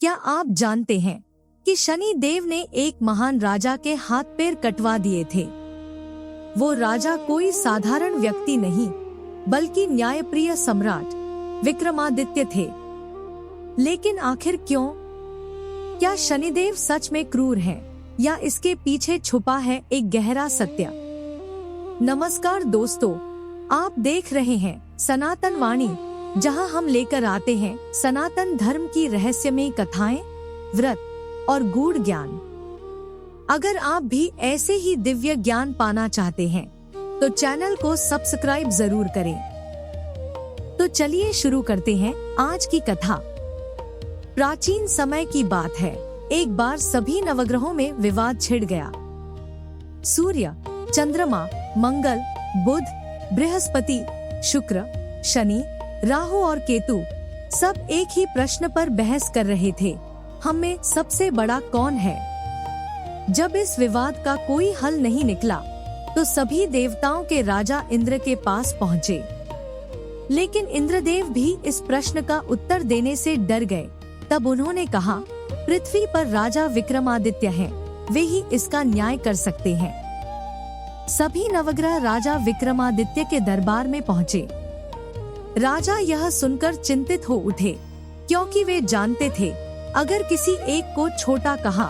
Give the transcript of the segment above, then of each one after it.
क्या आप जानते हैं कि शनि देव ने एक महान राजा के हाथ पैर कटवा दिए थे। वो राजा कोई साधारण व्यक्ति नहीं, बल्कि न्यायप्रिय सम्राट विक्रमादित्य थे। लेकिन आखिर क्यों? क्या शनिदेव सच में क्रूर हैं, या इसके पीछे छुपा है एक गहरा सत्य? नमस्कार दोस्तों, आप देख रहे हैं सनातन वाणी, जहां हम लेकर आते हैं सनातन धर्म की रहस्यमयी कथाएं, व्रत और गूढ़ ज्ञान। अगर आप भी ऐसे ही दिव्य ज्ञान पाना चाहते हैं तो चैनल को सब्सक्राइब जरूर करें। तो चलिए शुरू करते हैं आज की कथा। प्राचीन समय की बात है। एक बार सभी नवग्रहों में विवाद छिड़ गया। सूर्य, चंद्रमा, मंगल, बुध, बृहस्पति, शुक्र, शनि, राहु और केतु सब एक ही प्रश्न पर बहस कर रहे थे, हम में सबसे बड़ा कौन है? जब इस विवाद का कोई हल नहीं निकला तो सभी देवताओं के राजा इंद्र के पास पहुँचे। लेकिन इंद्रदेव भी इस प्रश्न का उत्तर देने से डर गए। तब उन्होंने कहा, पृथ्वी पर राजा विक्रमादित्य हैं, वे ही इसका न्याय कर सकते हैं। सभी नवग्रह राजा विक्रमादित्य के दरबार में पहुँचे। राजा यह सुनकर चिंतित हो उठे, क्योंकि वे जानते थे अगर किसी एक को छोटा कहा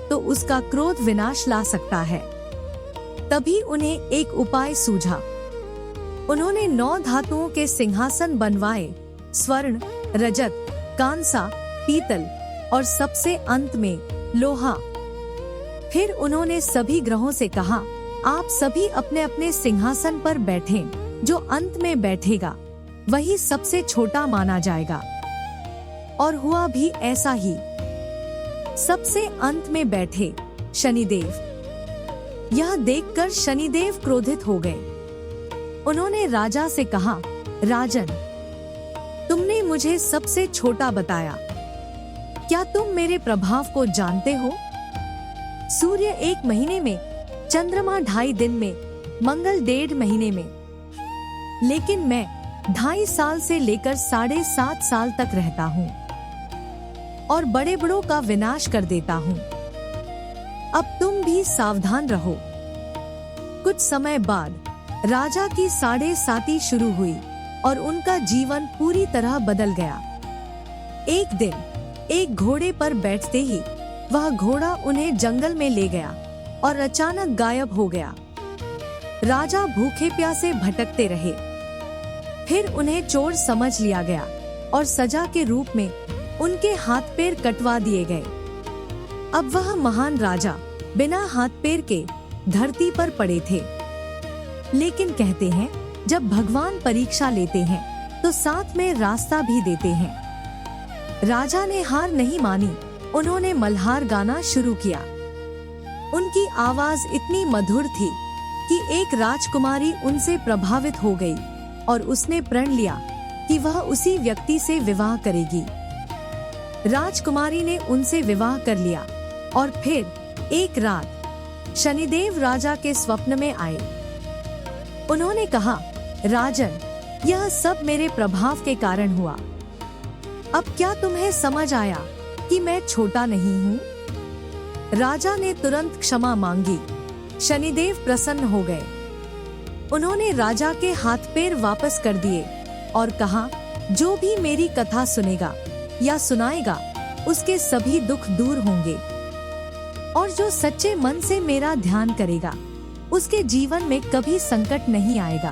तो उसका क्रोध विनाश ला सकता है। तभी उन्हें एक उपाय सूझा। उन्होंने 9 धातुओं के सिंहासन बनवाए, स्वर्ण, रजत, कांसा, पीतल और सबसे अंत में लोहा। फिर उन्होंने सभी ग्रहों से कहा, आप सभी अपने अपने सिंहासन पर बैठें, जो अंत में बैठेगा वही सबसे छोटा माना जाएगा। और हुआ भी ऐसा ही। सबसे अंत में बैठे शनिदेव। यह देखकर शनिदेव क्रोधित हो गए। उन्होंने राजा से कहा, राजन, तुमने मुझे सबसे छोटा बताया। क्या तुम मेरे प्रभाव को जानते हो? सूर्य 1 महीने में, चंद्रमा 2.5 दिन में, मंगल 1.5 महीने में, लेकिन मैं 2.5 साल से लेकर 7.5 साल तक रहता हूँ और बड़े बड़ों का विनाश कर देता हूँ। अब तुम भी सावधान रहो। कुछ समय बाद राजा की 7.5 शुरू हुई और उनका जीवन पूरी तरह बदल गया। एक दिन एक घोड़े पर बैठते ही वह घोड़ा उन्हें जंगल में ले गया और अचानक गायब हो गया। राजा भूखे प्यासे भटकते रहे। फिर उन्हें चोर समझ लिया गया और सजा के रूप में उनके हाथ पैर कटवा दिए गए। अब वह महान राजा बिना हाथ पैर के धरती पर पड़े थे। लेकिन कहते हैं, जब भगवान परीक्षा लेते हैं तो साथ में रास्ता भी देते हैं। राजा ने हार नहीं मानी। उन्होंने मल्हार गाना शुरू किया। उनकी आवाज इतनी मधुर थी कि एक राजकुमारी उनसे प्रभावित हो गई और उसने प्रण लिया कि वह उसी व्यक्ति से विवाह करेगी। राजकुमारी ने उनसे विवाह कर लिया और फिर एक रात शनिदेव राजा के स्वप्न में आए। उन्होंने कहा, राजन, यह सब मेरे प्रभाव के कारण हुआ। अब क्या तुम्हें समझ आया कि मैं छोटा नहीं हूँ? राजा ने तुरंत क्षमा मांगी। शनिदेव प्रसन्न हो गए। उन्होंने राजा के हाथ पैर वापस कर दिए और कहा, जो भी मेरी कथा सुनेगा या सुनाएगा उसके सभी दुख दूर होंगे, और जो सच्चे मन से मेरा ध्यान करेगा उसके जीवन में कभी संकट नहीं आएगा।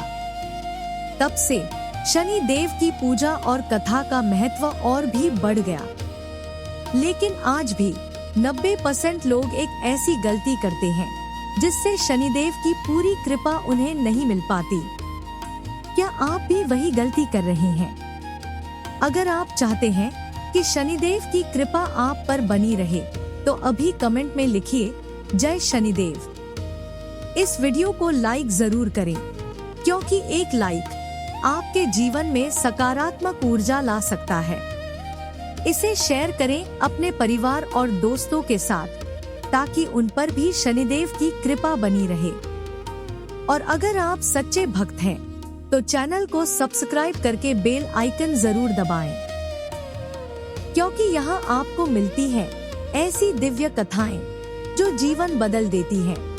तब से शनि देव की पूजा और कथा का महत्व और भी बढ़ गया। लेकिन आज भी 90% लोग एक ऐसी गलती करते हैं जिससे शनिदेव की पूरी कृपा उन्हें नहीं मिल पाती। क्या आप भी वही गलती कर रहे हैं? अगर आप चाहते हैं कि शनिदेव की कृपा आप पर बनी रहे तो अभी कमेंट में लिखिए, जय शनिदेव। इस वीडियो को लाइक जरूर करें, क्योंकि एक लाइक आपके जीवन में सकारात्मक ऊर्जा ला सकता है। इसे शेयर करें अपने परिवार और दोस्तों के साथ, ताकि उन पर भी शनिदेव की कृपा बनी रहे। और अगर आप सच्चे भक्त हैं तो चैनल को सब्सक्राइब करके बेल आइकन जरूर दबाएं। क्योंकि यहाँ आपको मिलती है ऐसी दिव्य कथाएं जो जीवन बदल देती हैं।